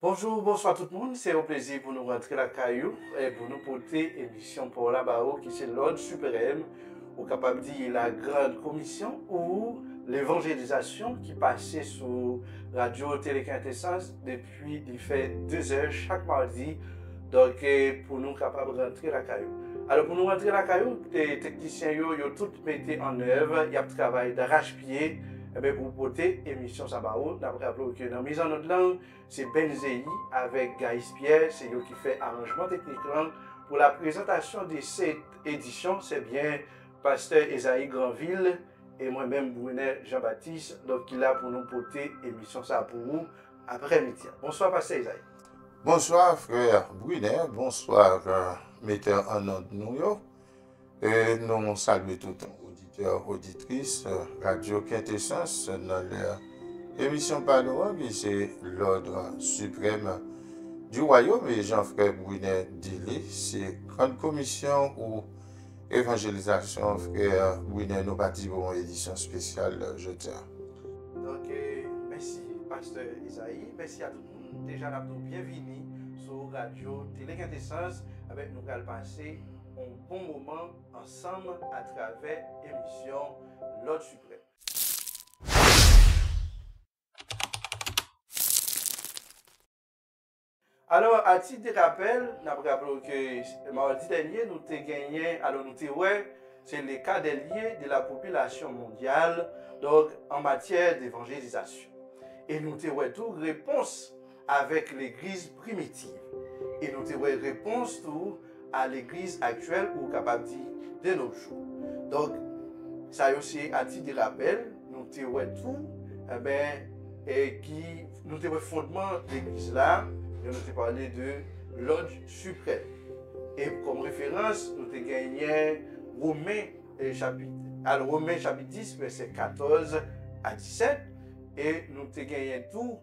Bonjour, bonsoir tout le monde. C'est un plaisir pour nous rentrer la caillou et pour nous porter émission pour la Bao qui c'est l'ordre suprême ou capable de dire la grande commission ou l'évangélisation qui passait sur radio télé quintessence depuis il fait 2 heures chaque mardi. Donc pour nous capables de rentrer la caillou. Alors pour nous rentrer la caillou, les techniciens yo tout mis en œuvre, il y a un travail d'arrache-pied. Pour porter émission Sabao, d'après que dans la mise en autre langue, c'est Benzei avec Gaïs Pierre, c'est eux qui fait arrangement technique pour la présentation de cette édition. C'est bien Pasteur Esaïe Granville et moi-même Brunet Jean-Baptiste, donc qui est là pour nous porter émission ça pour vous après-midi. Bonsoir Pasteur Esaïe. Bonsoir frère Brunet, bonsoir metteur en ondes New York. Et nous saluons tout auditeurs, auditrices, Radio Quintessence dans leur émission Panorama, qui c'est l'ordre suprême du royaume. Et Jean-Frère Brunet Dilly, c'est grande commission ou évangélisation, frère Brunet, nous bâtirons une édition spéciale jeudi. Donc, merci Pasteur Isaïe, merci à tout le monde. Déjà, nous bienvenue sur Radio Télé Quintessence avec nous allons passer un bon moment ensemble à travers l'émission L'Ordre Suprême. Alors, à titre de rappel, nous avons rappelé que mardi dernier, nous avons gagné, alors nous avons c'est le cas des liens de la population mondiale donc, en matière d'évangélisation. Et nous avons tout réponse avec l'église primitive. Et nous avons réponse tout à l'église actuelle ou capable de nos jours. Donc, ça aussi, à titre de rappel, nous avons tout, qui nous avons le fondement de l'église là, et nous avons parlé de l'ordre suprême. Et comme référence, nous avons gagné Romains chapitre 10, verset 14 à 17, et nous avons gagné tout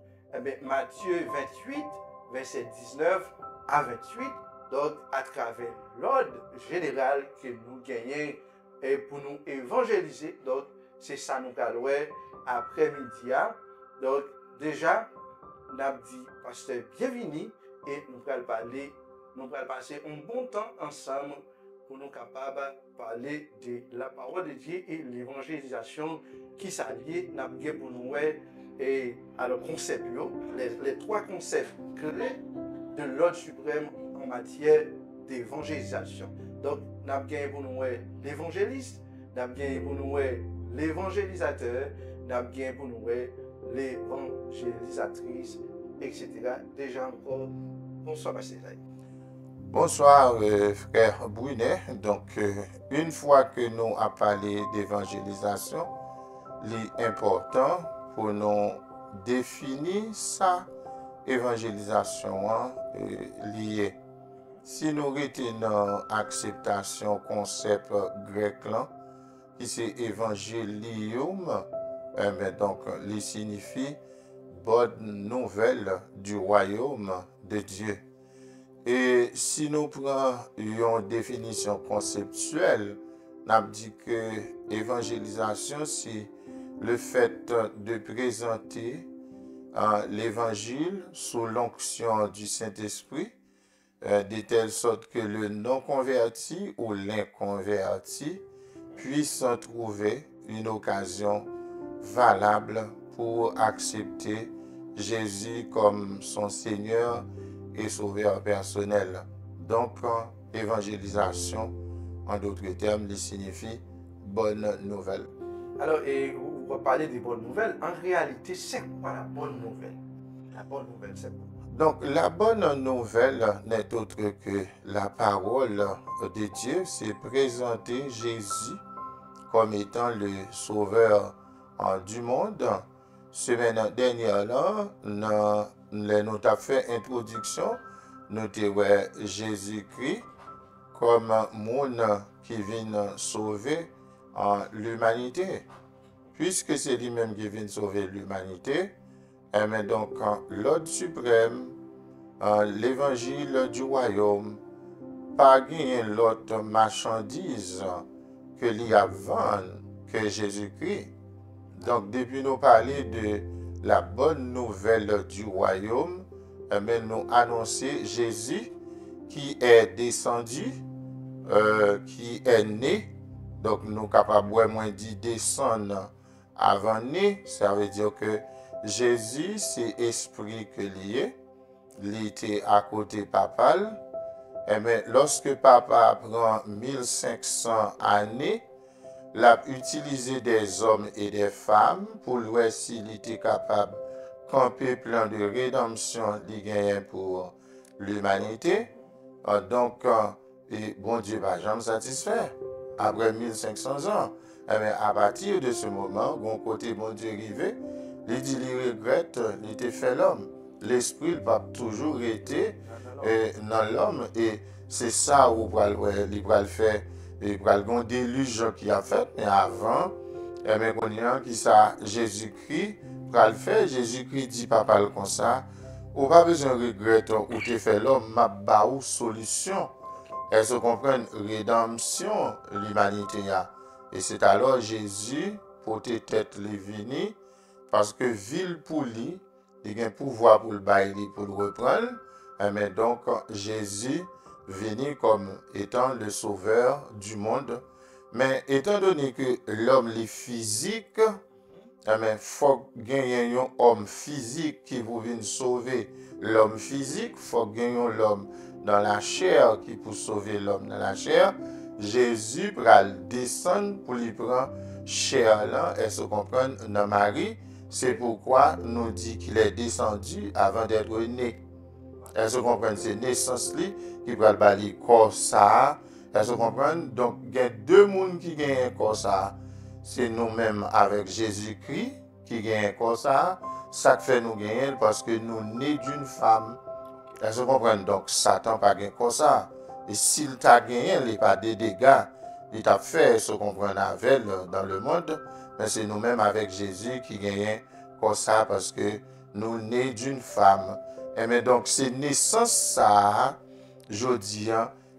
Matthieu 28, verset 19 à 28. Donc, à travers l'ordre général que nous gagnons et pour nous évangéliser, donc c'est ça nous allons après-midi. Donc, déjà, nous avons dit, pasteur, bienvenue et nous allons passer un bon temps ensemble pour nous capables de parler de la parole de Dieu et l'évangélisation qui s'allie, nous avons pour nous et à le concept, les trois concepts clés de l'ordre suprême en matière d'évangélisation. Donc, nous avons gagné pour nous l'évangéliste, nous avons gagné pour nous l'évangélisateur, nous avons gagné pour nous l'évangélisatrice, etc. Déjà encore, bonsoir, Pasteur Isaïe. Bonsoir, frère Brunet. Donc, une fois que nous avons parlé d'évangélisation, l'important pour nous définir ça, évangélisation liée. Si nous retenons acceptation concept grec là, qui c'est évangélium, donc il signifie bonne nouvelle du royaume de Dieu. Et si nous prenons une définition conceptuelle, nous avons dit que évangélisation c'est le fait de présenter l'évangile sous l'onction du Saint-Esprit, de telle sorte que le non-converti ou l'inconverti puisse trouver une occasion valable pour accepter Jésus comme son Seigneur et Sauveur personnel. Donc, évangélisation, en d'autres termes, signifie bonne nouvelle. Alors, et vous parlez des bonnes nouvelles. En réalité, c'est quoi la bonne nouvelle? La bonne nouvelle, c'est quoi? Donc, la bonne nouvelle n'est autre que la parole de Dieu, c'est présenter Jésus comme étant le sauveur du monde. Semaine dernière, là, nous avons fait introduction, nous avons Jésus-Christ comme monde qui vient sauver l'humanité. Puisque c'est lui-même qui vient sauver l'humanité, mais donc l'ordre suprême, l'évangile du royaume, pas gagner l'autre marchandise que l'y a vendre que Jésus-Christ. Donc depuis nous parler de la bonne nouvelle du royaume, mais nous annoncer Jésus qui est descendu, qui est né. Donc nous capables moins dire descendre avant né, ça veut dire que Jésus c'est esprit que lié, il était à côté papal. Et mais lorsque papa prend 1500 années, l'a utilisé des hommes et des femmes pour voir s'il était capable de camper plan de rédemption qu'il gagne pour l'humanité. Donc, et bon Dieu va jamais satisfait. Après 1500 ans, et bien, à partir de ce moment, bon côté bon Dieu arrivé, il dit il regrette, il était fait l'homme. L'esprit n'a toujours été dans l'homme et c'est ça où il va le faire. Il va le déluge qui a fait, mais avant, et bien, on a qui ça, Jésus-Christ, va le faire. Jésus-Christ dit papa comme ça, ou pas besoin de regretter ou te fait l'homme, m'a ba ou solution. Elle se comprend rédemption l'humanité. Et c'est alors Jésus, pour tes têtes les vini, parce que ville pour lui, il a un pouvoir pour le bailler, pour le reprendre. Mais donc, Jésus venu comme étant le sauveur du monde. Mais étant donné que l'homme est physique, il faut gagner un homme physique qui vous vient sauver l'homme physique. Il faut gagner l'homme dans la chair qui peut sauver l'homme dans la chair. Jésus va descendre pour lui prendre chair là et se comprendre dans Marie. C'est pourquoi nous dit qu'il est descendu avant d'être né. Elle se comprend, c'est naissance qui va le balayer corps ça. Elle se comprend. Donc, il y a deux mondes qui gagnent un corps ça. C'est nous-mêmes avec Jésus-Christ qui gagnent un corps ça. Ça fait nous gagner parce que nous nés d'une femme. Elle se comprend. Donc, Satan pas gagné corps ça. Et s'il t'a gagné, il n'y a pas de dégâts. Il t'a fait se comprendre avec dans le monde. Mais c'est nous-mêmes avec Jésus qui gagnons corps ça parce que nous nés d'une femme. Et mais donc, c'est naissance ça, je dis,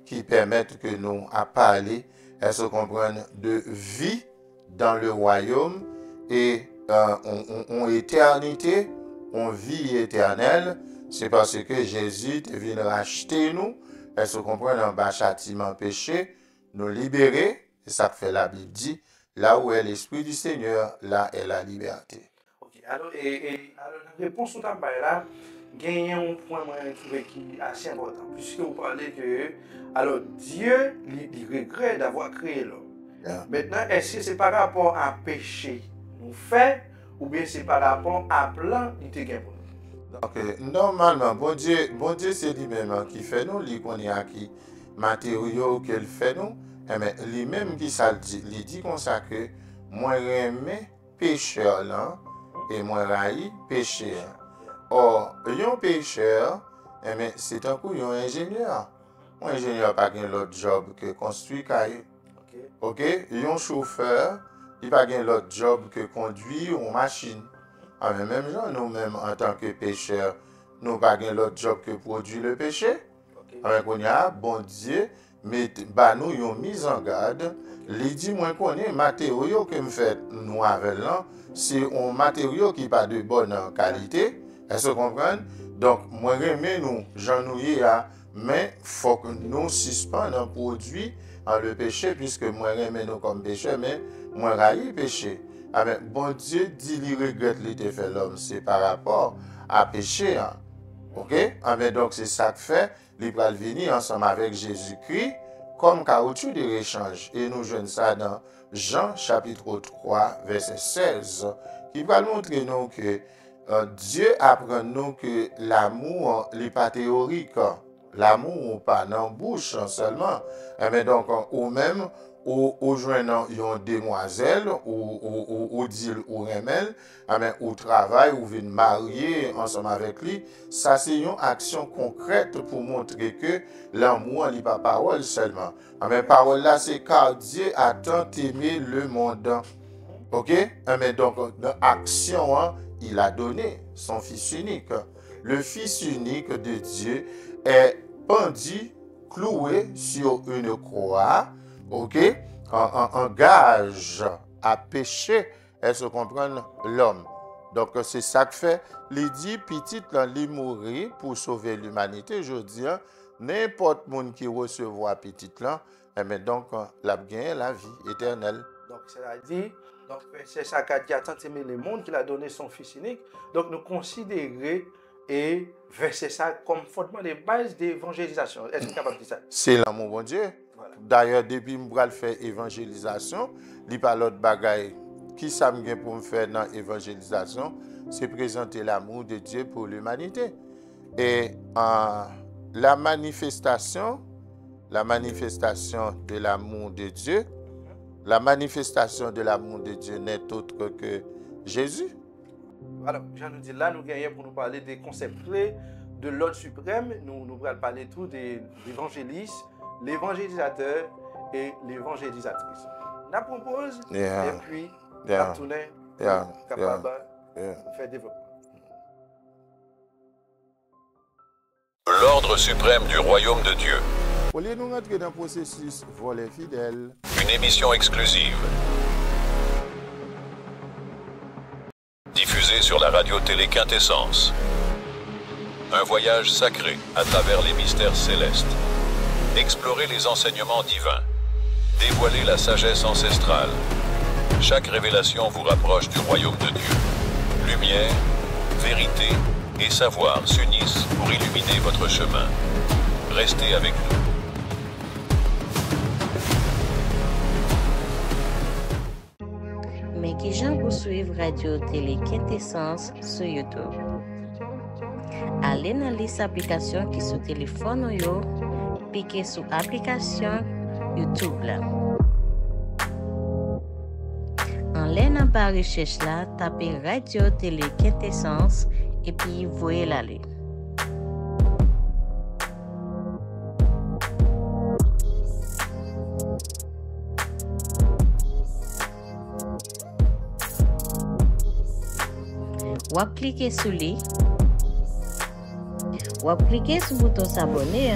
qui permettent que nous à parler et se comprendre de vie dans le royaume et en éternité, en vie éternelle. C'est parce que Jésus est venu racheter nous et se comprendre en bas châtiment péché, nous libérer. Et ça fait la Bible dit, là où est l'Esprit du Seigneur, là est la liberté. Ok, alors, alors la réponse au travail là, gagner un point qui est assez important, puisque vous parlez que alors Dieu il regrette d'avoir créé l'homme. Yeah. Maintenant, est-ce que c'est par rapport à péché nous fait ou bien c'est par rapport à plan il te gagne pour nous? Donc, normalement, bon Dieu c'est lui-même qui fait nous, lui connaît à qui matériaux qu'il fait nous, mais lui-même qui ça dit, il dit comme ça que moi remets pécheur là et moi raï péché. Or, un pécheur, c'est un coup un ingénieur. Un ingénieur n'a pas l'autre job que construire cahier. Ok? Un chauffeur, il n'a pas l'autre job que conduire une machine. Même genre, nous-mêmes, en tant que pécheurs, nous n'avons pas l'autre job que produire le péché. Avec on a, bon Dieu, mais nous avons mis en garde. Les dit moi qu'on est matériaux que me fait nous avec là, c'est un matériau qui pas de bonne qualité. Est-ce que vous comprenez? Donc, moi, remets nous, j'en ai mais il faut que nous suspendions un produit en le péché, puisque moi, remets nous comme péché, mais moi, raï péché. Ah, mais bon Dieu dit, il regrette l'été fait l'homme, c'est par rapport à péché. Hein. Ok? Ah, mais donc, c'est ça que fait, il va venir ensemble avec Jésus-Christ comme caoutchouc de réchange. Et nous jouons ça dans Jean chapitre 3, verset 16, qui va montrer nous que Dieu apprend nous que l'amour n'est pas théorique. L'amour pas dans la bouche seulement. Mais donc, ou même, ou joignant une demoiselle, ou dit ou remel, ou travail, ou vient marier ensemble avec lui, ça c'est une action concrète pour montrer que l'amour n'est pas parole seulement. Mais parole là, c'est car Dieu a tant aimé le monde. Ok? Mais donc, dans l'action, il a donné son Fils unique. Le Fils unique de Dieu est pendu, cloué sur une croix, ok? En gage à pécher et se comprendre l'homme. Donc, c'est ça que fait. Il dit, petit, là, il mourir pour sauver l'humanité. Je dis, n'importe qui recevra petit, là, mais donc, la gagne la vie éternelle. Donc, c'est-à-dire, donc, c'est ça qu'a dit à tant aimé le monde qu'il a donné son Fils unique. Donc, nous considérer et verser ça comme fondement de base d'évangélisation. Est-ce que vous êtes capable de dire ça? C'est l'amour, bon Dieu. Voilà. D'ailleurs, depuis que je fais évangélisation, il n'y a pas l'autre bagaille. Qui ça me pour me faire dans l'évangélisation? C'est présenter l'amour de Dieu pour l'humanité. Et la manifestation de l'amour de Dieu, la manifestation de l'amour de Dieu n'est autre que Jésus. Alors, Jean nous dit là, nous gagnons pour nous parler des concepts clés de l'ordre suprême. Nous allons parler tout de l'évangéliste, l'évangélisateur et l'évangélisatrice. Je propose, et puis, à tourner, capable de faire développement. L'ordre suprême du royaume de Dieu. Au lieu de nous rentrer dans le processus voler fidèle. Une émission exclusive. Diffusée sur la radio-télé Quintessence. Un voyage sacré à travers les mystères célestes. Explorer les enseignements divins. Dévoiler la sagesse ancestrale. Chaque révélation vous rapproche du royaume de Dieu. Lumière, vérité et savoir s'unissent pour illuminer votre chemin. Restez avec nous. Mais qui j'en pour suivre Radio Télé Quintessence sur YouTube. Allez dans liste application qui sur téléphone yo, piquez sur application YouTube là. En l'air dans recherche là, tapez Radio Télé Quintessence et puis voyez l'aller. Ou cliquer sur lui. Ou cliquer sur le bouton s'abonner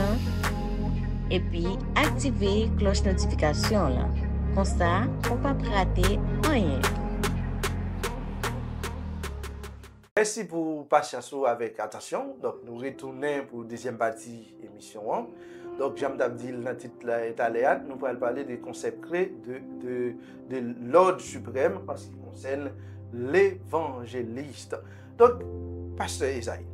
et puis activer cloche notification là. Comme ça, on ne peut pas rater rien. Merci pour passer avec attention. Donc, nous retournons pour la deuxième partie de l'émission. Donc, j'aime dire dans le titre est aléat, nous allons parler des concepts clés de l'ordre suprême en ce qui concerne l'évangéliste. Donc, pasteur Esaïe.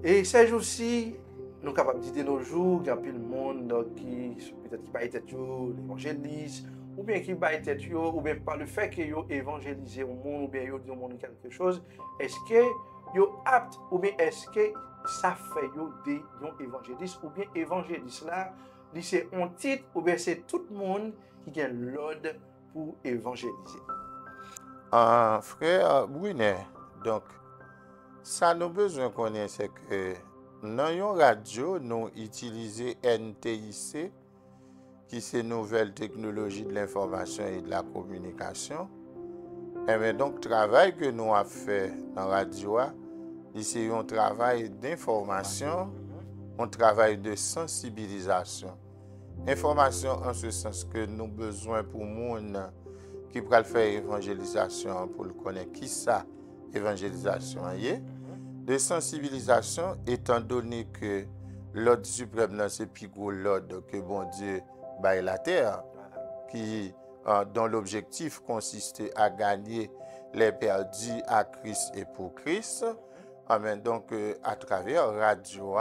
Et ces jours-ci, nous sommes capables de dire nos jours, il y a plus de monde qui peut-être qui va être l'évangéliste, ou bien qui va être ou bien par le fait que vous évangélisez au monde, ou bien vous dites au monde quelque chose, est-ce que vous apte, ou bien est-ce que ça fait des évangélistes, ou bien évangéliste là, c'est un titre, ou bien c'est tout le monde qui a l'ordre pour évangéliser. Frère Brunet, donc, ça nous besoin connaître, c'est que dans une radio, nous utilisons NTIC, qui c'est Nouvelle Technologie de l'Information et de la Communication. Et bien donc, le travail que nous avons fait dans la radio, c'est un travail d'information, un travail de sensibilisation. Information en ce sens que nous avons besoin pour le monde qui peut faire évangélisation, pour le connaître qui ça, évangélisation est. De sensibilisation, étant donné que l'ordre suprême, c'est plus gros l'ordre que bon Dieu baille la terre, qui, dont l'objectif consistait à gagner les perdus à Christ et pour Christ. Amen. Donc, à travers Radio,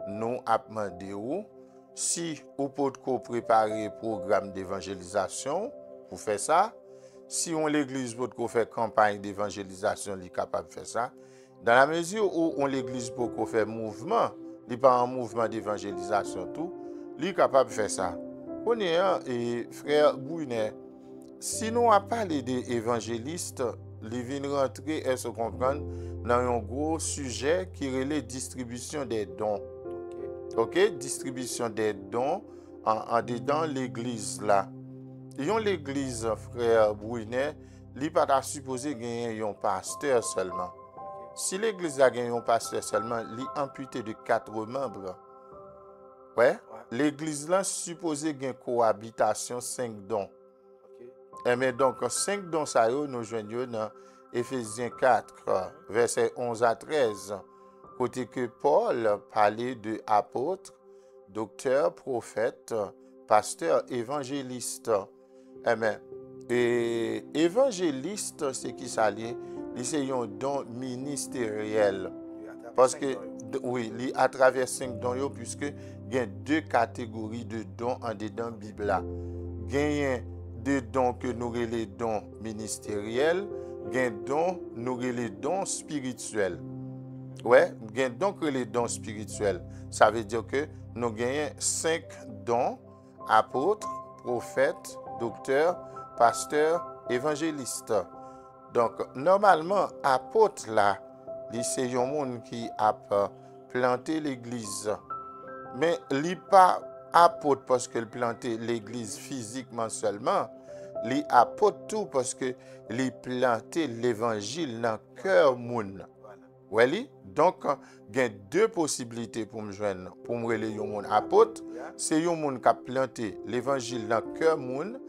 nous avons demandé si vous pouvez préparer un programme d'évangélisation pour faire ça. Si on l'église peut faire campagne d'évangélisation, il est capable de faire ça. Dans la mesure où on l'église peut faire mouvement, il n'est pas un mouvement d'évangélisation tout, il est capable de faire ça. On est et frère Brunet, si nous avons parlé d'évangélistes, il vient rentrer et se comprendre dans un gros sujet qui est la distribution des dons. OK? Distribution des dons en dedans l'église là. Et l'église, frère Brunet, il n'est pas supposé gagner un pasteur seulement. Si l'église a gagné un pasteur seulement, il est amputé de 4 membres. Ouais? L'église là supposé gagner cohabitation 5 dons. Et mais donc 5 dons ça nous joignons dans Éphésiens 4, versets 11 à 13, côté que Paul parlait de apôtre, docteur, prophète, pasteur, évangéliste. Amen. Et évangéliste, c'est qui ça lié? C'est un don ministériel. Parce que, oui, à travers 5 dons, puisque il y a 2 catégories de dons en dedans Bible. Il y a des dons que nous avons les dons ministériels, il y a les dons spirituels. Ouais, il y a donc les dons spirituels. Ça veut dire que nous avons 5 dons: apôtres, prophètes, docteurs, pasteurs, évangélistes. Donc, normalement, apôtre là, c'est un monde qui a planté l'église. Mais il n'est pas apôtre parce qu'il a planté l'église physiquement seulement. Il est apôtre tout parce qu'il a planté l'évangile dans le cœur monde. Oui, donc, il y a 2 possibilités pour me joindre, pour me relayer un monde apôtre. C'est un monde qui a planté l'évangile dans le cœur monde.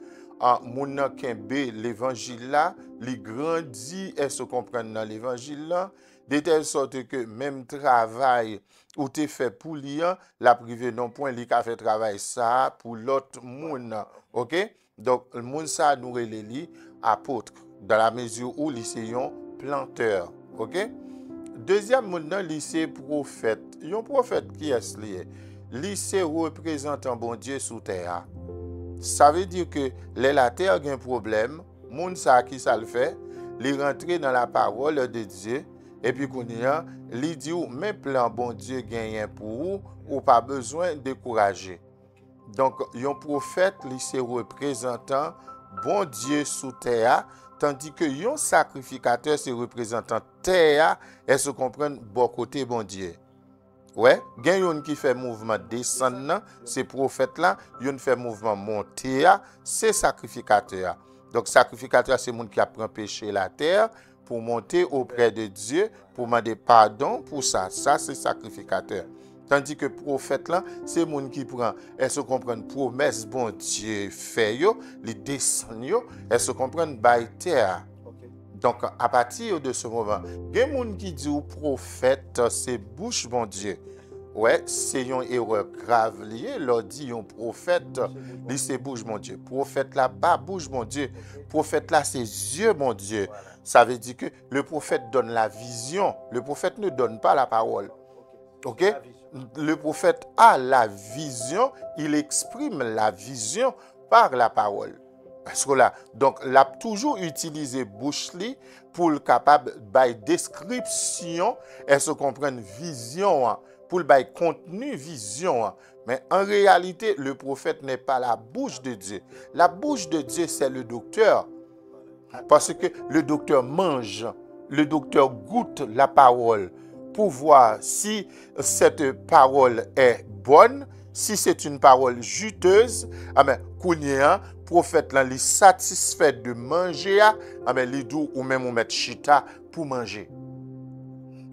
Moun nan kenbe l'évangile là, li grandit et se comprendre dans l'évangile là, de telle sorte que même travail ou te fait pour lui, la privé non point li ka fait travail ça pour l'autre moun. OK? Donc le moun ça nous relève apôtre dans la mesure où li c'est un planteur. OK? Deuxième moun nan li c'est prophète. Un prophète qui est lié? Li c'est représentant bon Dieu sous terre. Ça veut dire que la terre a un problème, moun sa qui ça le fait, li rentre dans la parole de Dieu et puis qu'on y a, li dit ou même plan bon Dieu gagne pour ou pas besoin de décourager. Donc un prophète li c'est représentant bon Dieu sous terre, tandis que un sacrificateur c'est représentant terre et se comprendre bon côté bon Dieu. Ouais, gen yon qui fait mouvement descendre, c'est prophète là, yon fait mouvement monter, c'est sacrificateur. Donc sacrificateur c'est monde qui a pris péché la terre pour monter auprès de Dieu, pour demander pardon pour ça. Ça c'est sacrificateur. Tandis que prophète là, c'est monde qui prend et se comprendre promesse bon Dieu fait yo, li descend yo, et se comprendre by terre. Donc, à partir de ce moment, il y a des gens qui disent prophète, c'est bouche bon Dieu. Ouais, c'est une erreur grave liée. Leur dit un prophète, c'est bouche mon Dieu. Prophète là, pas bouche mon Dieu. Prophète là, c'est yeux mon Dieu. Ça veut dire que le prophète donne la vision. Le prophète ne donne pas la parole. OK? Le prophète a la vision, il exprime la vision par la parole. Parce que là, donc, l'a toujours utilisé bouche li pour le capable by description et se comprendre vision, pour le by contenu vision. Mais en réalité, le prophète n'est pas la bouche de Dieu. La bouche de Dieu, c'est le docteur. Parce que le docteur mange, le docteur goûte la parole pour voir si cette parole est bonne, si c'est une parole juteuse. Amen. Kounia, prophète là, il satisfait de manger, amen, li dou ou même ou mettre chita pour manger.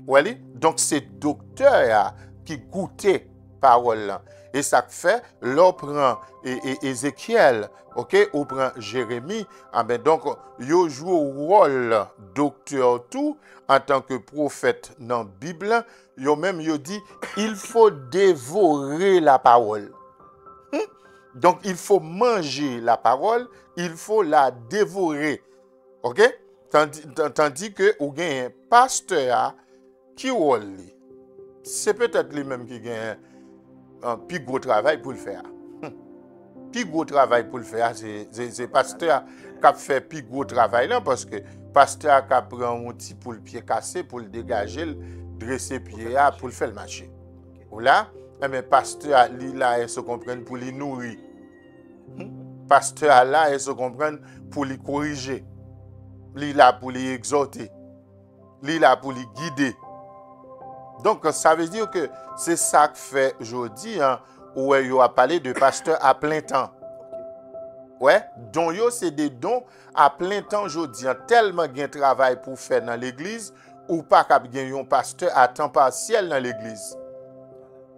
Oui, donc c'est docteur qui goûtait parole là. Et ça fait, l'on prend Ézéchiel, ok, ou prend Jérémie, amen, donc yo joue au rôle docteur tout en tant que prophète dans la Bible. Yo même yo dit il faut dévorer la parole. Donc il faut manger la parole, il faut la dévorer. OK? Tandis que ou gen un pasteur qui rôle, c'est peut-être lui-même qui gagne un plus gros travail pour le faire. Plus gros travail pour le faire, c'est pasteur qui a fait plus gros travail là, parce que pasteur qui a pris un outil pour le pied cassé, pour le dégager, dresser pied pour le faire le marcher. Ou là, mais pasteur là, il se comprend pour les nourrir. Pasteur là, il se comprend pour les corriger. Il là pour les exhorter. Il là pour les guider. Donc, ça veut dire que c'est ça que fait aujourd'hui, où il a parlé de pasteur à plein temps. Ouais, donc c'est des dons à plein temps aujourd'hui, tellement de travail pour faire dans l'église, ou pas qu'il un pasteur à temps partiel dans l'église.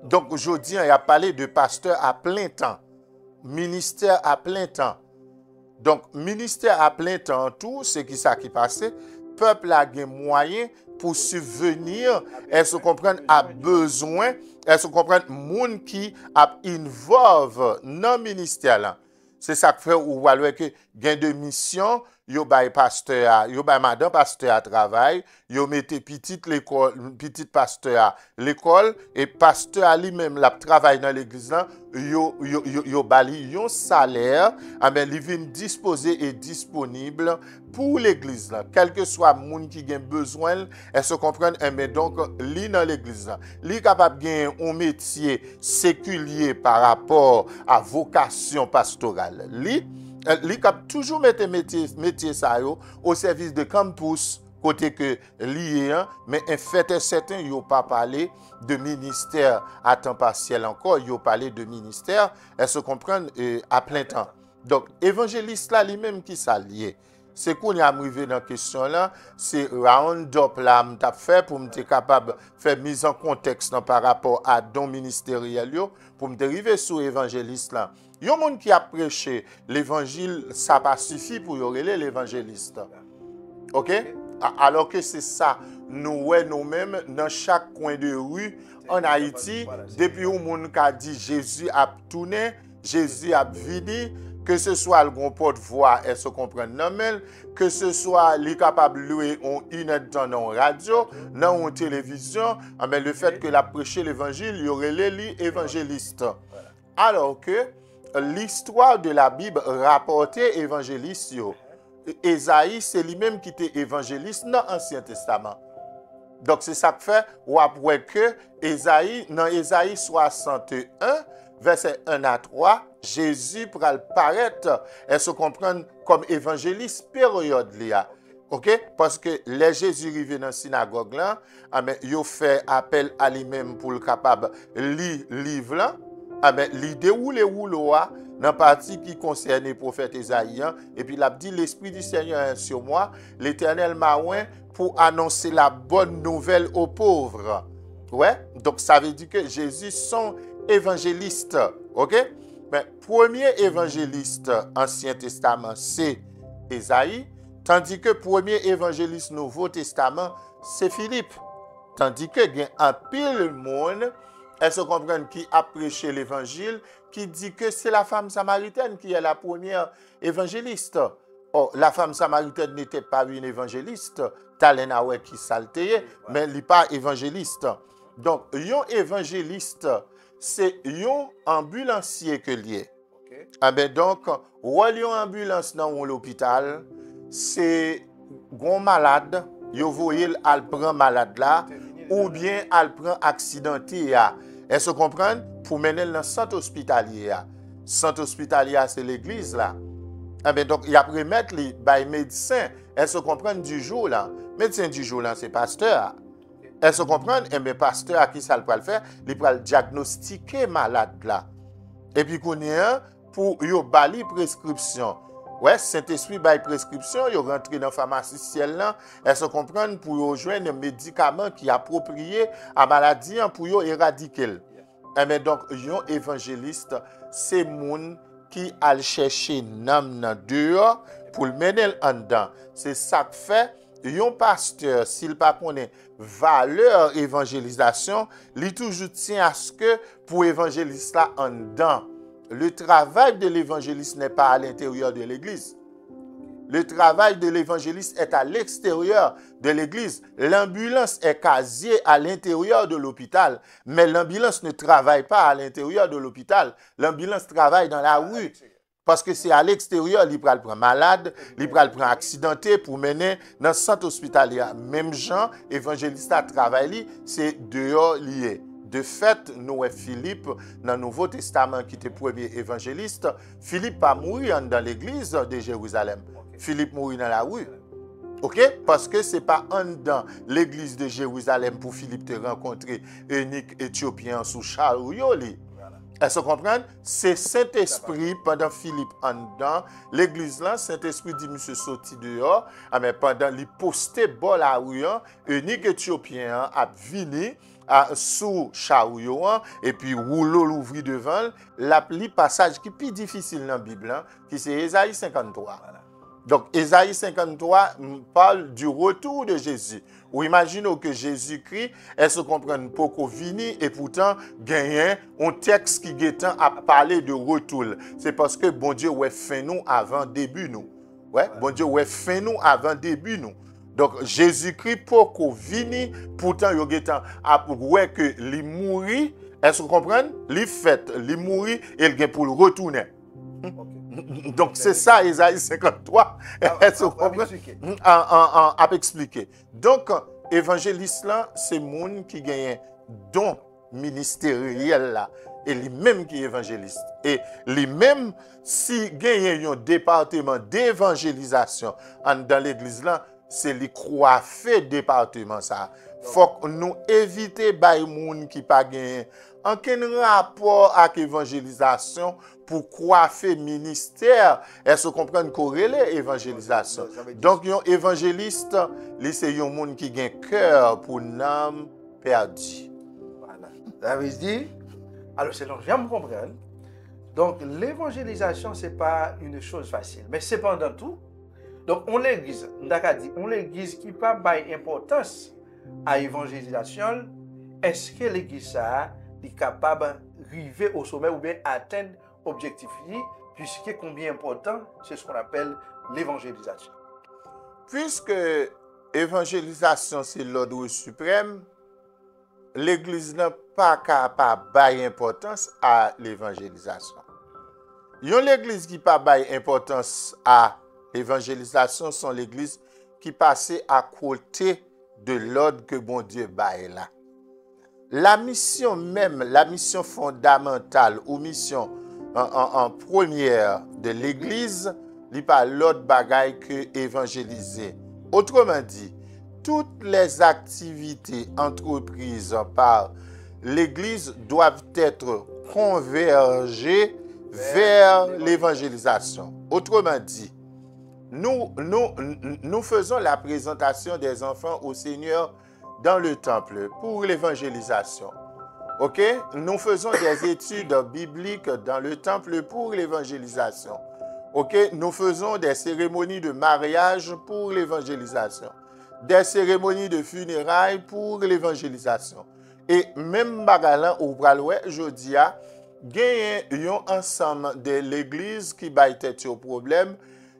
Donc aujourd'hui, il a parlé de pasteur à plein temps, ministère à plein temps. Donc ministère à plein temps, tout ce qui ça qui passait, peuple a des moyens pour subvenir, elle se comprend à besoin, elle se comprend monde qui a involve dans le ministère là. C'est ça que fait ou voyez que gain de mission, yo bay pasteur, yo bay madame pasteur à travail, yo mette petite l'école, petite pasteur à l'école et pasteur lui-même la travaille dans l'église là, yo bali yon salaire, mais li vinn disposé et disponible pour l'église là, quel que soit monde qui gen besoin, elle se comprend mais donc li dans l'église là, li capable gen un métier séculier par rapport à vocation pastorale. Li cap toujours mettre métier ça yo au service de campus côté que lié mais en fait certain yo pas parler de ministère à temps partiel encore, yo parler de ministère, elle se comprend à plein temps. Donc évangéliste là lui-même qui ça lié. C'est qu'on y a arrivé dans la question là, c'est round-up là, m't'a fait pour m'être capable faire mise en contexte par rapport à don ministériel yo, pour me dériver sur évangéliste là. Yon monde qui a prêché l'évangile, ça pas suffit pour y relayer l'évangéliste. OK? Alors que c'est ça, nous-mêmes, dans chaque coin de rue en Haïti, depuis où monde a dit Jésus a tourné, Jésus a vini, que ce soit le grand porte-voix, elle se comprend normal, que ce soit les capables de louer une heure dans la radio, dans la télévision, mais le fait que la prêcher l'évangile, il y aurait les évangélistes. Alors que l'histoire de la Bible rapportait évangéliste. Ésaïe, c'est lui-même qui était évangéliste dans l'Ancien Testament. Donc c'est ça que fait, ou après que Ésaïe, dans Ésaïe 61, verset 1 à 3, Jésus pourra paraître et se comprendre comme évangéliste période là. OK? Parce que les Jésus arrivé dans la synagogue là, il fait appel à lui-même pour le capable lire livre là. L'idée où les roulois dans la partie qui concerne le prophète Ésaïe, et puis il a dit l'Esprit du Seigneur est sur moi, l'Éternel m'a oint pour annoncer la bonne nouvelle aux pauvres. Ouais, donc ça veut dire que Jésus sont évangélistes. OK? Mais premier évangéliste Ancien Testament, c'est Ésaïe, tandis que premier évangéliste Nouveau Testament, c'est Philippe. Tandis que il y a un pile monde, elle se comprend qui a prêché l'évangile, qui dit que c'est la femme samaritaine qui est la première évangéliste. Oh, la femme samaritaine n'était pas une évangéliste, Talenawe qui salteye, mais elle n'est pas évangéliste. Donc, un évangéliste, c'est un ambulancier que lié. Donc, ou un ambulance dans l'hôpital, c'est un malade, vous voyez, elle prend malade là, ou bien elle prend accidenté. Elle se comprend pour mener dans le centre hospitalier. Le centre hospitalier, c'est l'église là. Donc, il y a remettre les médecins. Elle se comprend du jour là. Médecin du jour là, c'est pasteur. Elle se comprend, mais pasteur à qui ça le faire, il va diagnostiquer malade là. Et puis qu'on est pour yo bali prescription. Ouais, Saint-Esprit bail prescription, yo rentre dans pharmacie ciel là, elle se comprend pour yo joindre un médicament qui est approprié à maladie pour yo éradiquer. Mais donc yon évangéliste, c'est moun qui al chercher nam nan dehors pour le mener en dedans. C'est ça que fait yon pasteur s'il pas connaît valeur évangélisation, li toujours tient à ce que pour évangéliste là en dedans. Le travail de l'évangéliste n'est pas à l'intérieur de l'église. Le travail de l'évangéliste est à l'extérieur de l'église. L'ambulance est casier à l'intérieur de l'hôpital, mais l'ambulance ne travaille pas à l'intérieur de l'hôpital. L'ambulance travaille dans la rue. Parce que c'est à l'extérieur, il prend malade, il prend accidenté pour mener dans le centre hospitalier. Même gens, évangéliste à travail, c'est dehors lié. De fait, nous Philippe, dans le Nouveau Testament, qui était premier évangéliste, Philippe a mouru dans l'église de Jérusalem. Philippe mouru dans la rue. OK? Parce que ce n'est pas dans l'église de Jérusalem pour Philippe te rencontrer unique éthiopien sous chariot. Elle se comprend? C'est Saint-Esprit, pendant Philippe en dedans, l'église là, Saint-Esprit dit monsieur sorti dehors, mais pendant les posté bol la rue, unique éthiopien a vini sous chariot et puis rouleau l'ouvri devant, le passage qui est plus difficile dans la Bible, qui c'est Ésaïe 53. Donc, Ésaïe 53 parle du retour de Jésus. Ou imaginons que Jésus-Christ, elle se comprenne beaucoup vini et pourtant, gagne un texte qui guettant à parler de retour. C'est parce que bon Dieu ouais fait nous avant début nous. Ouais, bon Dieu ouais fait nous avant début nous. Donc, Jésus-Christ beaucoup vini, pourtant, il y a à ouais que li mouri, elle se comprenne, li fait, li mouri et il pour le retourner. Donc, c'est ça, Ésaïe 53. À expliquer. Donc, évangéliste là, c'est monde qui gagne don ministériel là. Et lui-même qui est évangéliste. Et lui-même, si gagne un département d'évangélisation dans l'église là, c'est le coiffé département ça. Faut que nous éviter les gens qui pas gagne aucun rapport avec l'évangélisation pour coiffer ministère et se comprendre corrélé évangélisation. Donc un évangéliste, c'est un monde qui a un cœur pour l'âme perdue. Voilà. Ça veut dire, alors c'est donc je viens me comprendre. Donc l'évangélisation c'est pas une chose facile, mais cependant tout. Donc on l'église, on l'église qui pas bail importance à l'évangélisation, est-ce que l'église est capable d'arriver au sommet ou bien atteindre l'objectif, puisque combien important, c'est ce qu'on appelle l'évangélisation. Puisque l'évangélisation c'est l'ordre suprême, l'église n'a pas capable de donner importance à l'évangélisation. L'église qui n'a pas donné importance à l'évangélisation sont l'église qui passait à côté de l'ordre que bon Dieu baille là. La mission même, la mission fondamentale ou mission en première de l'église, n'est pas l'autre bagaille que évangéliser. Autrement dit, toutes les activités entreprises par l'église doivent être convergées vers l'évangélisation. Autrement dit, nous faisons la présentation des enfants au Seigneur dans le temple pour l'évangélisation. Ok? Nous faisons des études bibliques dans le temple pour l'évangélisation. Ok? Nous faisons des cérémonies de mariage pour l'évangélisation. Des cérémonies de funérailles pour l'évangélisation. Et même bagalan ou praloué, je dis à, gagne un ensemble de l'église qui baille tête au problème.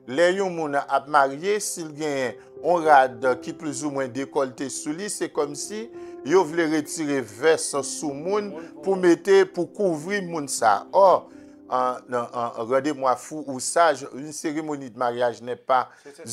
Les gens qui sont mariés, s'ils gagnent un rad qui plus ou moins décolleté sous lui, c'est comme si ils voulaient retirer veste sous moun pour mettre, pour couvrir moun ça. Or, regardez-moi fou ou sage, une cérémonie de mariage n'est pas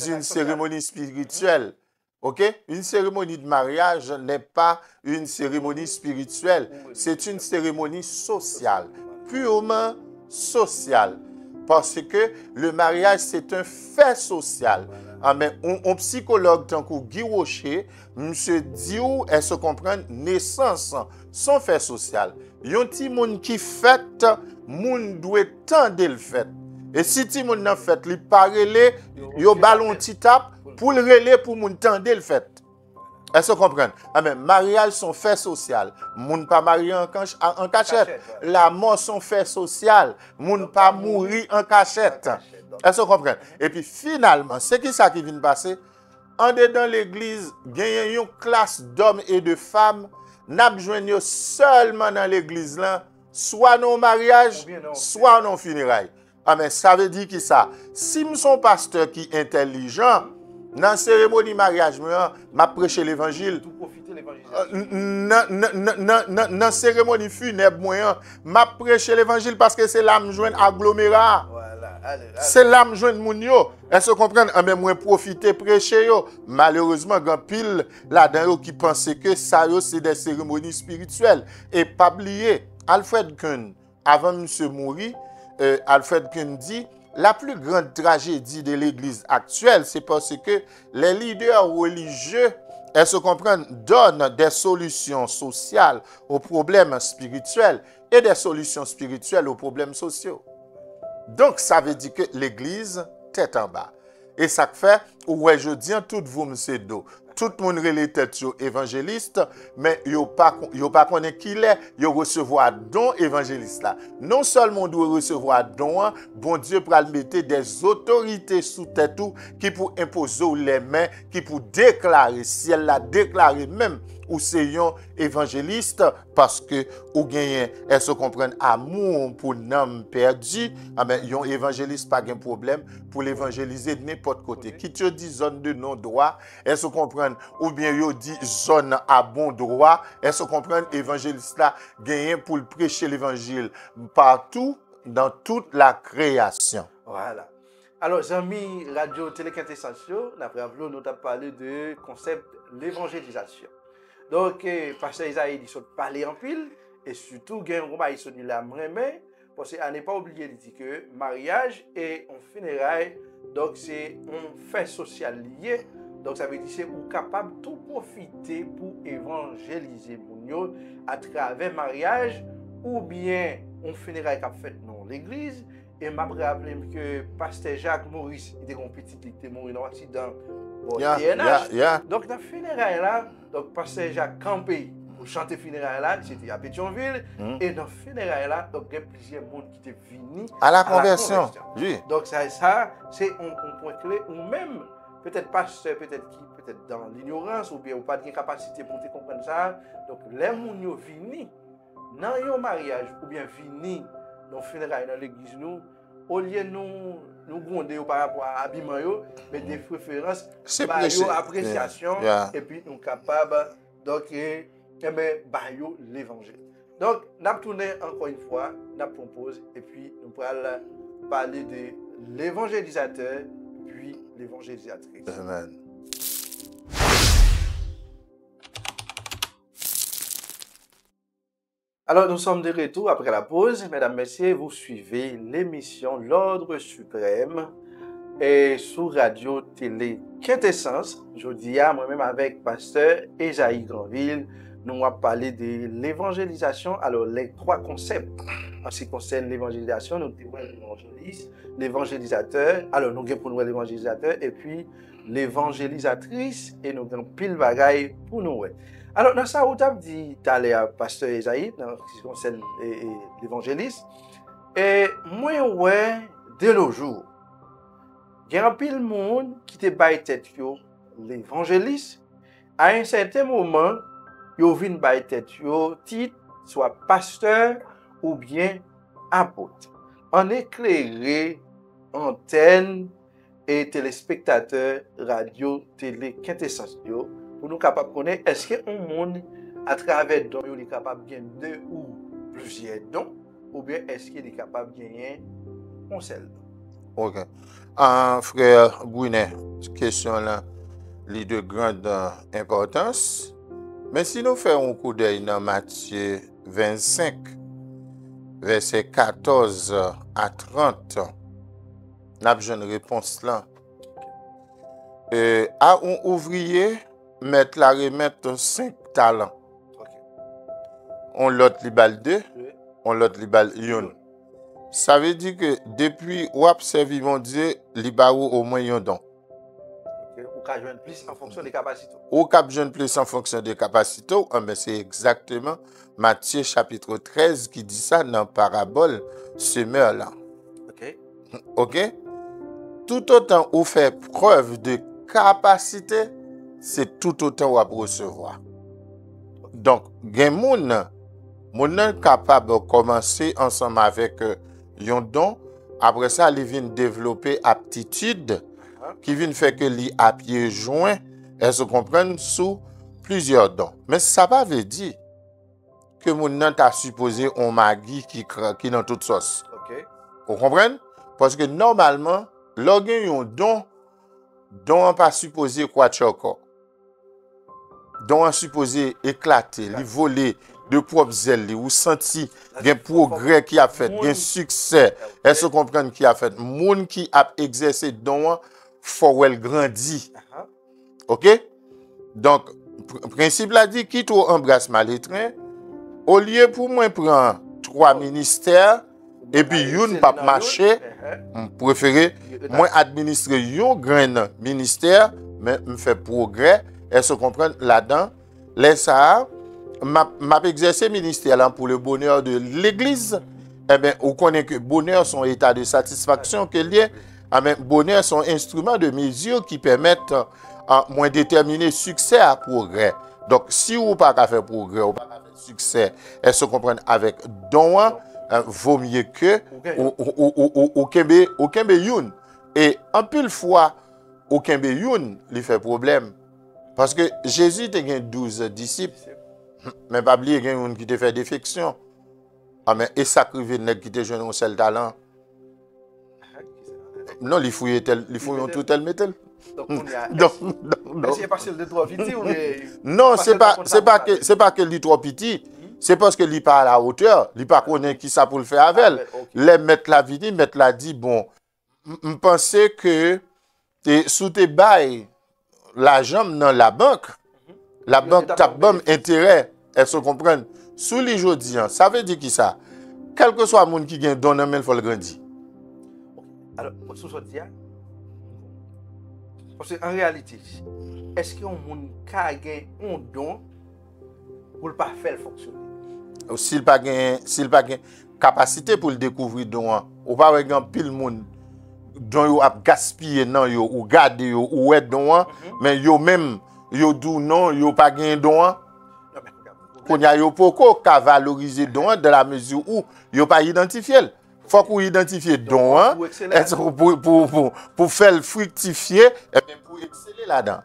une cérémonie spirituelle. Ok? Une cérémonie de mariage n'est pas une cérémonie spirituelle. C'est une cérémonie sociale, purement sociale. Parce que le mariage, c'est un fait social. Mais un psychologue, tant que Guy Rocher, monsieur dit où elle se comprend, naissance, son fait social. Yon ti moun qui fête, moun doit tendre le fait. Et si ti moun nan fête, li parele, yo ballon ti tap, pour le relais pour moun tendre le fait. Elle se comprend. Mais mariage son fait social. Moun pas marié en cachette. La mort son fait social. Moun pas mourir en cachette. Elle se comprend. Et puis finalement, c'est qui ça qui vient de passer? En dedans l'église, il y a une classe d'hommes et de femmes. N'a besoin seulement dans l'église là, soit non mariage, soit non funérailles. Mais ça veut dire qui ça? Si nous sommes pasteur qui est intelligent, dans la cérémonie mariage, je prêche l'évangile. Dans la cérémonie funèbre, je prêche l'évangile parce que c'est là que je joins agglomérat. C'est là que je joins moun yo. Elle se comprend, mais moi profiter prêcher yo. Malheureusement, il y a pile là-dedans qui pensent que ça c'est des cérémonies spirituelles. Et pas oublier, Alfred Kuhn, avant de mourir, Alfred Kuhn dit, la plus grande tragédie de l'Église actuelle, c'est parce que les leaders religieux, elles se comprennent, donnent des solutions sociales aux problèmes spirituels et des solutions spirituelles aux problèmes sociaux. Donc, ça veut dire que l'Église, tête en bas. Et ça fait, ouais, je dis, tout vous m'sez do. Tout le monde relève tête sur évangéliste, mais yo pas connaît qui l'est, yo recevoir don évangéliste là. Non seulement doit recevoir don, bon Dieu pour mettre des autorités sous tête tout qui pour imposer les mains, qui pour déclarer, si elle l'a déclaré même ou c'est un évangéliste parce que ou gagne elle se comprenne amour pour l'homme perdu, ah ben un évangéliste pas un problème pour l'évangéliser de n'importe côté. Qui te dit zone de non droit, elle se comprenne ou bien yo dit zone à bon droit, elle se comprenne évangéliste là gagne pour le prêcher l'évangile partout dans toute la création. Voilà. Alors, amis radio télé quintessence, après nous avons parlé de concept l'évangélisation. Donc, pasteur Isaïe dit qu'il parler en pile, et surtout, il y a un la main, parce qu'on n'est pas oublié de dire que mariage et un funérail, donc c'est un fait social lié. Donc, ça veut dire que c'est capable de tout profiter pour évangéliser moun à travers mariage ou bien un funérail qu'a fait dans l'église. Et m'a rappelé que pasteur Jacques Maurice était un petit qui était mort dans un accident au TNH. Donc dans le funérail là, donc pasteur Jacques campé pour chanter funérail là, c'était à Pétionville. Et dans le funérail là, donc il y a plusieurs monde qui étaient venus à la conversion. Oui. Donc ça c'est un point clé ou même peut-être pasteur peut-être dans l'ignorance ou bien ou pas de capacité pour te comprendre ça. Donc les gens qui viennent dans un mariage ou bien venus dans le funérail dans l'église nous, au lieu de nous gronder par rapport à l'habillement, mais des préférences, appréciation, et puis nous sommes capables de l'évangile. Donc, nous avons tourné encore une fois, nous propose, et puis nous allons parler de l'évangélisateur, puis l'évangélisatrice. Amen. Alors, nous sommes de retour après la pause. Mesdames, Messieurs, vous suivez l'émission L'Ordre Suprême et sur Radio Télé Quintessence. Aujourd'hui, moi-même avec Pasteur Esaïe Granville, nous allons parler de l'évangélisation. Alors, les trois concepts en ce qui concerne l'évangélisation, nous avons l'évangéliste, l'évangélisateur. Alors, nous avons pour nous l'évangélisateur et puis l'évangélisatrice et nous avons pile bagaille pour nous. Alors, dans ça, vous avez dit tout à l'heure, Pasteur Esaïe, dans ce qui concerne l'évangéliste, et moi, de nos jours, il y a un pile de monde qui te baille tête l'évangéliste. À un certain moment, il vient baille tête titre, soit pasteur ou bien apôtre. En éclairé, antenne et téléspectateurs radio, télé, quintessence. Pour nous capables de connaître, est-ce qu'un monde, à travers dons, il est capable de gagner 2 ou plusieurs dons, ou bien est-ce qu'il est capable de gagner un seul don? Ok. Frère Bouinet, cette question-là est de grande importance. Mais si nous faisons un coup d'œil dans Matthieu 25, verset 14 à 30, nous avons une réponse là. À un ouvrier, mettre la remettre 5 talents. Okay. On l'autre libal 2, on l'autre libal 1. Ça veut dire que depuis ou observer mon Dieu, libal au moins un don. Okay. Ou qu'à joindre plus en fonction des capacités. Ou qu'à joindre plus en fonction des capacités, mais c'est exactement Matthieu chapitre 13 qui dit ça dans la parabole semeur là. OK. OK? Tout autant où fait preuve de capacité, c'est tout autant ou à recevoir. Donc, il y a des gens capables de commencer ensemble avec un don. Après ça, ils viennent développer aptitude qui viennent faire que les à pieds joints, elles se comprennent sous plusieurs dons. Mais ça ne veut pas dire que les gens t'a supposé un magui qui dans toute sauce. OK. Vous comprenez? Parce que normalement, lorsqu'il y a un don n'est pas supposé quoi encore. Don est supposé éclater, li voler de propre zèle, ou senti un progrès qui a fait, un succès, elle se comprend qui a fait, moun qui a exercé don faut elle grandit. OK? Donc principe là dit qui tout embrasse mal étreint, au lieu pour moi prendre 3 ministères, et puis youn pas marcher, préféré moi administrer yon grain ministère mais me fait progrès et se comprendre là-dedans les ça m'a exercé ministère là pour le bonheur de l'église. Eh bien, on connaît que bonheur son état de satisfaction que lié. Eh bien, bonheur son instrument de mesure qui permettent à moins déterminer succès à progrès. Donc, si vous pas qu'à faire progrès, ou pas qu'à faire succès, et se comprendre avec don, vaut mieux que au kembe youn. Et en pile fois, au kembe youn, il fait problème. Parce que Jésus a 12 disciples, mais pas oublier qu'il y a un qui te fait défection. Ah, mais et sacrifié nèg qui te jeune un seul talent. Non, il fouille tout tel métal. Donc, c'est parce que le trop petit ou non, c'est pas que il trop petit, c'est parce que il pas à la hauteur, il pas connaît qui ça pour le faire avec elle. Les mettre la vie mettre la dit bon, me penser que sous tes bail l'argent dans la banque tape bon intérêt, elle se comprenne. Sous les jodi, ça veut dire qui ça? Quel que soit le monde qui gagne don, il faut le grandir. Alors, sous ce dia, parce qu'en réalité, est-ce qu'il y a un monde qui a gagné un don pour ne pas faire fonctionner? S'il pas gagne capacité pour le découvrir don, ou pas avoir pile monde don yo a gaspiller non yo ou garder yo ou être don, mais yo même yo dou non, yo pas gagne don. Qu'on y a yo poko ka valoriser don dans la mesure où yo pas identifié. Faut qu'on identifie don pour faire fructifier et bien pour exceller là-dedans.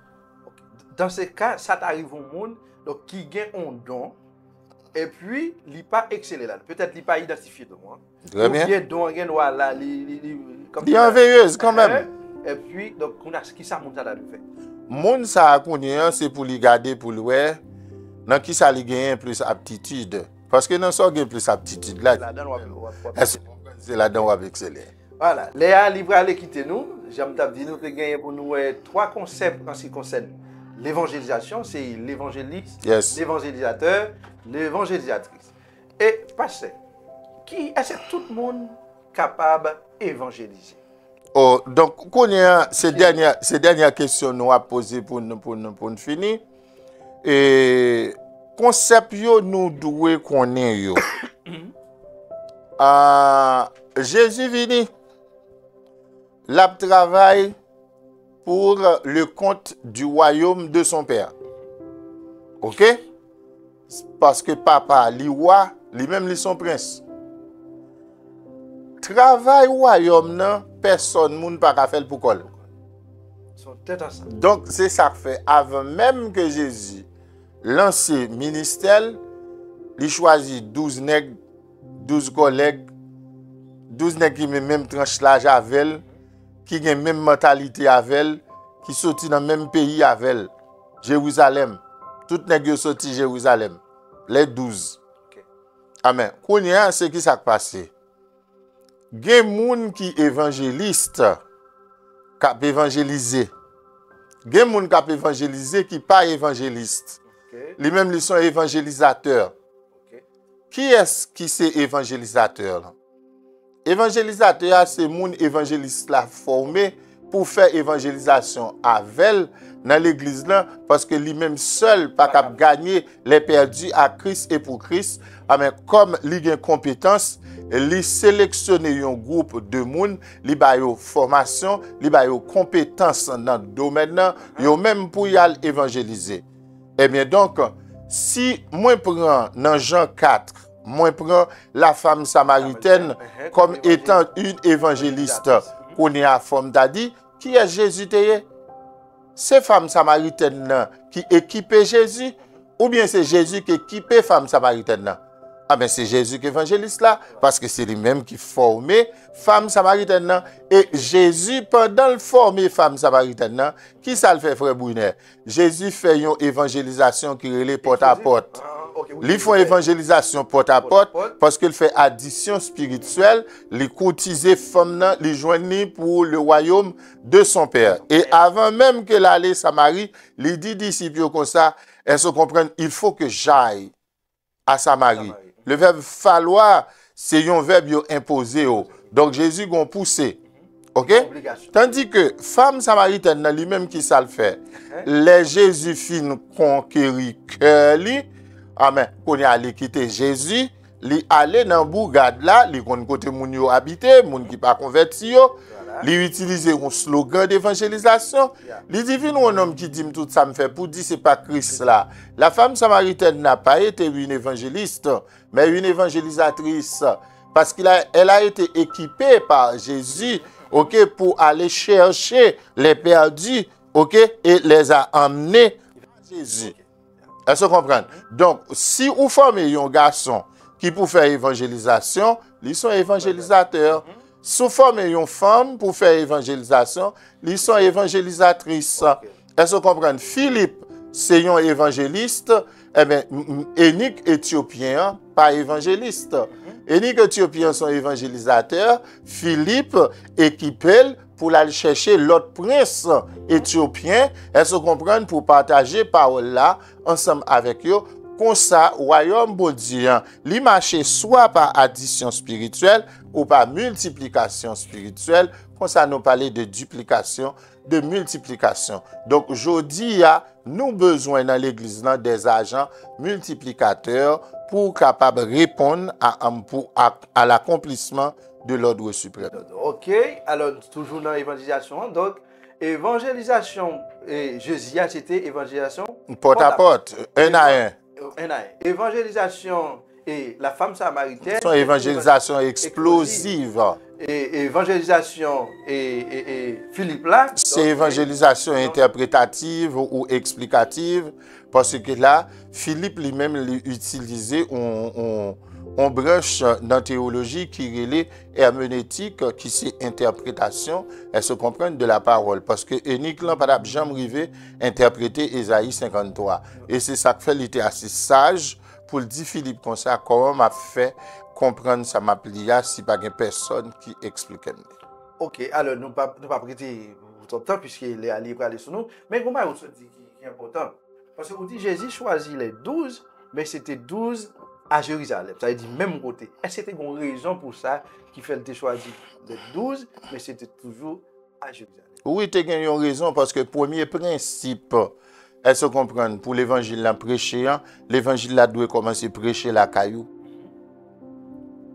Dans ce cas, ça t'arrive au monde donc qui gagne un don et puis il pas exceller là. Peut-être il pas identifié don. Très bien. Il don gagne voilà bienveilleuse quand même. Et puis donc on a qui ça monde ça doit faire. Monde ça connaît c'est pour lui garder pour lui dans qui ça lui gagne plus aptitude parce que dans ça gagne plus aptitude là. C'est là-dedans on va exceller. Voilà, Léa libre aller quitter nous. J'aime t'as dit nous gagner pour nous trois concepts en ce qui concerne l'évangélisation, c'est l'évangéliste, l'évangélisateur, l'évangélisatrice. Et pasteur, qui est-ce que tout le monde capable d'évangéliser? Oh, donc ces dernières questions nous a posées pour nous finir. Et concept yo nous doit connaître yo. Jésus vini l'a travail pour le compte du royaume de son père. OK? Parce que papa li roi, lui-même li son prince. Travail royaume nan personne moun pas ka faire pour kol. Donc c'est ça que fait avant même que Jésus lance ministère, il choisit 12 nègres, 12 collègues, 12 nègres qui même tranche l'âge avec elle, qui ont même mentalité avec elle, qui sorti dans le même pays avec elle, Jérusalem. Tout nègres sorti Jérusalem. Les 12. Okay. Amen. Kounya, c'est qui ça passé? Gen moun qui évangéliste, k'ap évangéliser. Gen moun k'ap évangéliser qui pas évangéliste. Lui même ils sont évangélisateurs. Okay. Qui est-ce qui c'est évangélisateur? Évangélisateur c'est moun évangéliste la formé pour faire évangélisation avec dans l'église là parce que lui-même seul pas capable gagner les perdus à Christ et pour Christ. Mais comme il a une compétence, il sélectionne un groupe de monde, il a une formation, il a une compétence dans le domaine, même pour y aller évangéliser. Eh bien donc, si moi prends dans Jean 4, moi prends la femme samaritaine comme étant une évangéliste, qu'on est à forme d'adi, qui est Jésus teye? C'est femme samaritaine qui équipait Jésus, ou bien c'est Jésus qui équipait femme samaritaine? Ah ben c'est Jésus qui évangéliste là, parce que c'est lui-même qui formait femme samaritaine. Et Jésus, pendant le former femme samaritaine, qui ça le fait, frère Brunner? Jésus fait une évangélisation qui relève porte à porte. Il fait évangélisation porte à porte parce qu'il fait addition spirituelle, il courtiser femme, il joignit pour le royaume de son père. Et avant même qu'elle allait Samarie, il dit disciples comme ça, elles se comprennent, il faut que j'aille à Samarie. Le verbe falloir, c'est un verbe imposé. Donc Jésus gon poussé. OK? Obligation. Tandis que femme samaritaine lui-même qui ça le fait. Les Jésus fin conquérir cœur li. Amen. Qu'on y allé quitter Jésus, li aller dans bourgade là, li kon côté moun yo habité, moun qui pas converti yo. Li utiliser un slogan d'évangélisation. Li dit vin un homme qui dit tout ça me fait pour dire c'est pas Christ là. La femme samaritaine n'a pas été une évangéliste, mais une évangélisatrice parce elle a été équipée par Jésus, OK, pour aller chercher les perdus, OK, et les a emmenés à Jésus. Est-ce que vous comprenez? Donc, si vous formez un garçon qui pour faire évangélisation, ils sont évangélisateurs. Si vous formez une femme pour faire évangélisation, ils sont évangélisatrices. Est-ce que vous comprenez? Philippe, c'est un évangéliste. Eh bien, Énique éthiopien, pas évangéliste. Énique éthiopien sont évangélisateurs. Philippe équipé pour aller chercher l'autre prince éthiopien. Est-ce que vous comprenez? Pour partager parole là ensemble avec eux. Comme ça, royaume bodien, li marché soit par addition spirituelle ou par multiplication spirituelle. Comme ça, nous parlons de duplication, de multiplication. Donc, aujourd'hui, nous besoin dans l'église des agents multiplicateurs pour capables répondre à l'accomplissement de l'ordre suprême. OK, alors toujours dans l'évangélisation. Donc, évangélisation, et Jésus, c'était évangélisation porte à porte, un à un. Évangélisation et la femme samaritaine. Son évangélisation explosive. Et évangélisation et Philippe là. C'est évangélisation interprétative ou explicative parce que là, Philippe lui-même utilisait on branche dans la théologie qui est herméneutique, qui c'est interprétation, elle se comprend de la parole. Parce que Énique n'a pas jamais arrivé à interpréter Ésaïe 53. Et c'est ça que fait, il était assez sage pour le dire Philippe comme ça, comment m'a fait comprendre ça m'a plié si pas une personne qui explique. OK, alors nous pas prêter tout le temps puisqu'il est allé sur nous. Mais comment on se dit qui est important? Parce que vous dites Jésus choisit les 12, mais c'était 12 à Jérusalem. Ça veut dire même côté. Est-ce que c'était une raison pour ça qui fait le choisir les 12, mais c'était toujours à Jérusalem? Oui, tu as une raison parce que le premier principe, elle se comprend, pour l'évangile là prêcher, l'évangile là doit commencer à prêcher la caillou.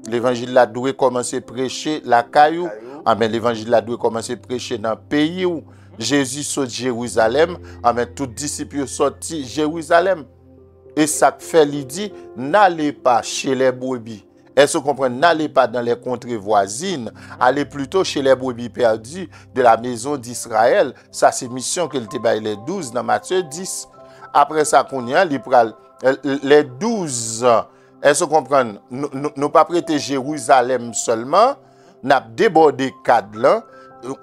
L'évangile là doit commencer à prêcher la caillou. Amen. L'évangile là doit commencer à prêcher dans le pays où Jésus sort de Jérusalem. Amen. Tous les disciples sortis de Jérusalem. Et ça fait, il dit, n'allez pas chez les brebis. Elle se comprend, n'allez pas dans les contrées voisines, allez plutôt chez les brebis perdues de la maison d'Israël. Ça, c'est mission qu'il te baille les 12 dans Matthieu 10. Après ça, qu'on y a, les 12, elle se comprend, nous pas prêter Jérusalem seulement, n'a débordé cadre là,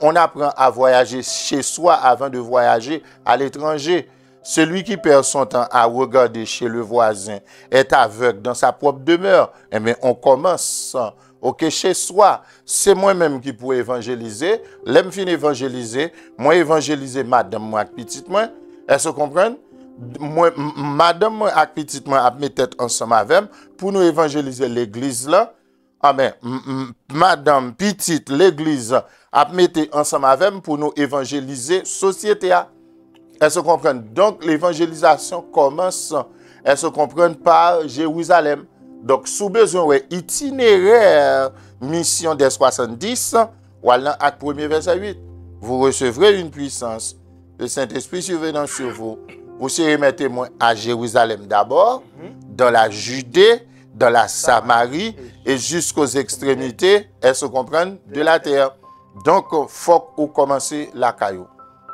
on apprend à voyager chez soi avant de voyager à l'étranger. Celui qui perd son temps à regarder chez le voisin est aveugle dans sa propre demeure. Eh bien, on commence. OK, chez soi, c'est moi-même qui peux évangéliser. L'aime fin évangéliser. Moi, évangéliser madame, moi, petite, moi. Est-ce que vous comprenez? Moi, madame, moi, petite, moi, à mes têtes ensemble avec pour nous évangéliser l'église là. Amen. Madame, petite, l'église, à mettre ensemble avec pour nous évangéliser société. Elles se comprennent. Donc, l'évangélisation commence, elles se comprennent par Jérusalem. Donc, sous besoin itinéraire, mission des 70, voilà, acte 1er, verset 8. Vous recevrez une puissance. Le Saint-Esprit survenant sur vous. Vous serez mes témoins à Jérusalem d'abord, dans la Judée, dans la Samarie et jusqu'aux extrémités, elles se comprennent, de la terre. Donc, il faut que vous commencez la caillou.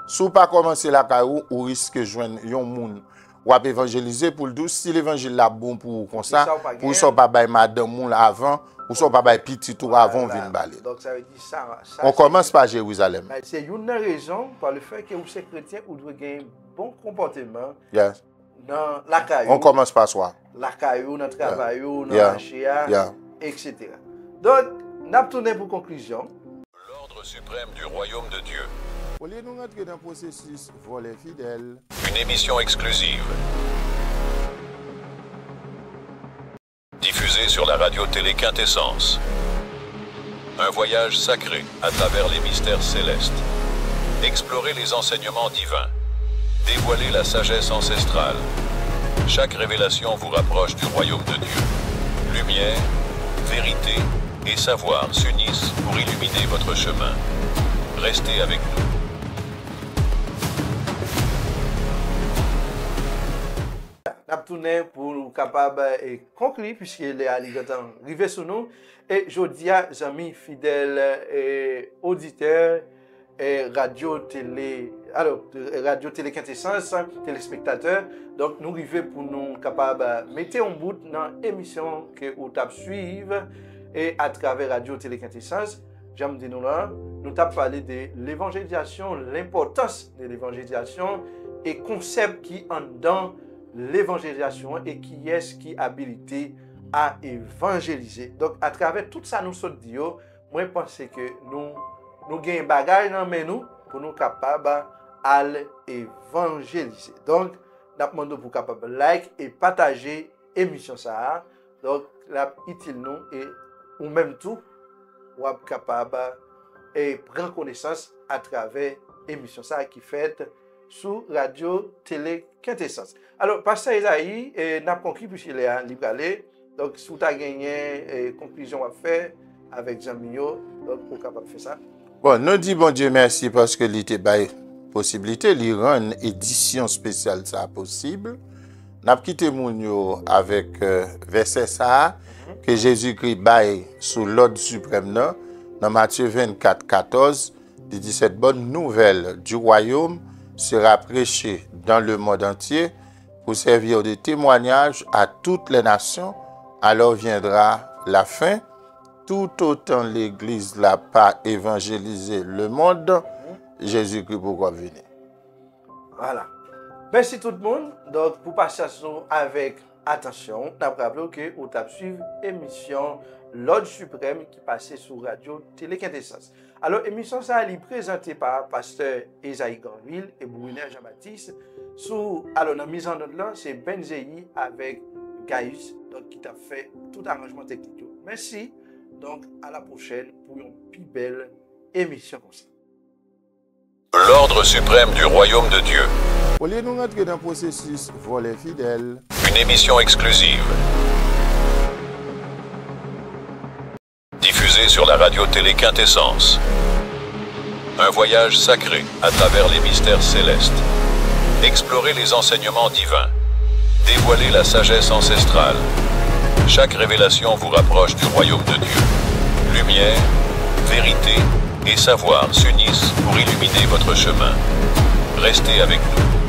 Si vous ne pas commencer la caillou, vous risquez de joindre un monde. Ou à évangéliser pour le douce. Si l'évangile est bon pour vous, comme ça, pour ne pas bailler madame moun avant, ou ne pas bailler petit tout avant, vient baler. Donc ça veut dire ça. On commence par Jérusalem. C'est une raison par le fait que vous êtes chrétien, vous devez gagner un bon comportement dans la caillou. On commence par soi. La caillou, dans le travail, dans la marché, etc. Donc, nous avons tourné pour conclusion. L'ordre suprême du royaume de Dieu. Au lieu de nous rentrer dans le processus, voler fidèle. Une émission exclusive. Diffusée diffusé sur la radio-télé Quintessence. Un voyage sacré à travers les mystères célestes. Explorez les enseignements divins. Dévoilez la sagesse ancestrale. Chaque révélation vous rapproche du royaume de Dieu. Lumière, vérité et savoir s'unissent pour illuminer votre chemin. Restez avec nous. N'a tourné pour nous capable et conclure puisqu'il est arrivé sur nous et je dis à amis fidèles et auditeurs et radio télé Quintessence téléspectateurs, donc nous arrivons pour nous capable mettre en bout dans l'émission que vous tap suivre et à travers radio télé Quintessence. J'aime dire nous tap parlé de l'évangélisation, l'importance de l'évangélisation et concept qui en dedans l'évangélisation et qui est qui habilité à évangéliser. Donc à travers tout ça nous sommes dit, moi je pense que nous gagnons un bagage dans nous pour nous capables à évangéliser. Donc nous demandons pour capable like et partager l'émission ça. Donc là utile nous et ou même tout ou capable et prendre connaissance à travers l'émission ça qui fait sous radio télé Quintessence. Alors, pasteur Isaïe, n'a pas conclu puisqu'il est libre aller. Donc, si vous avez gagné conclusion à faire avec Jean-Mio, donc vous êtes capable de faire ça. Bon, nous disons bon Dieu merci parce que l'ité bail possibilité, il rend une édition spéciale ça possible. N'a quitté mon avec verset ça que Jésus-Christ bail sous l'ordre suprême dans Matthieu 24, 14, il dit cette bonne nouvelle du royaume sera prêchée dans le monde entier pour servir de témoignage à toutes les nations. Alors viendra la fin. Tout autant l'Église n'a pas évangélisé le monde, Jésus-Christ pourra venir. Voilà. Merci tout le monde. Donc, pour passer avec attention, nous avons rappelé que vous avez suivi l'émission L'Ordre Suprême qui passait sur Radio Télé Quintessence. Alors, l'émission ça est présentée par Pasteur Isaïe Granville et Brunner Jean-Baptiste. Alors, dans la mise en œuvre là, c'est Benzei avec Gaius, donc qui t'a fait tout arrangement technique. Merci. Donc, à la prochaine pour une plus belle émission comme ça. L'ordre suprême du royaume de Dieu. Au lieu de nous rentrer dans le processus voler fidèle. Une émission exclusive. Diffusée sur la radio-télé Quintessence. Un voyage sacré à travers les mystères célestes. Explorez les enseignements divins. Dévoilez la sagesse ancestrale. Chaque révélation vous rapproche du royaume de Dieu. Lumière, vérité et savoir s'unissent pour illuminer votre chemin. Restez avec nous.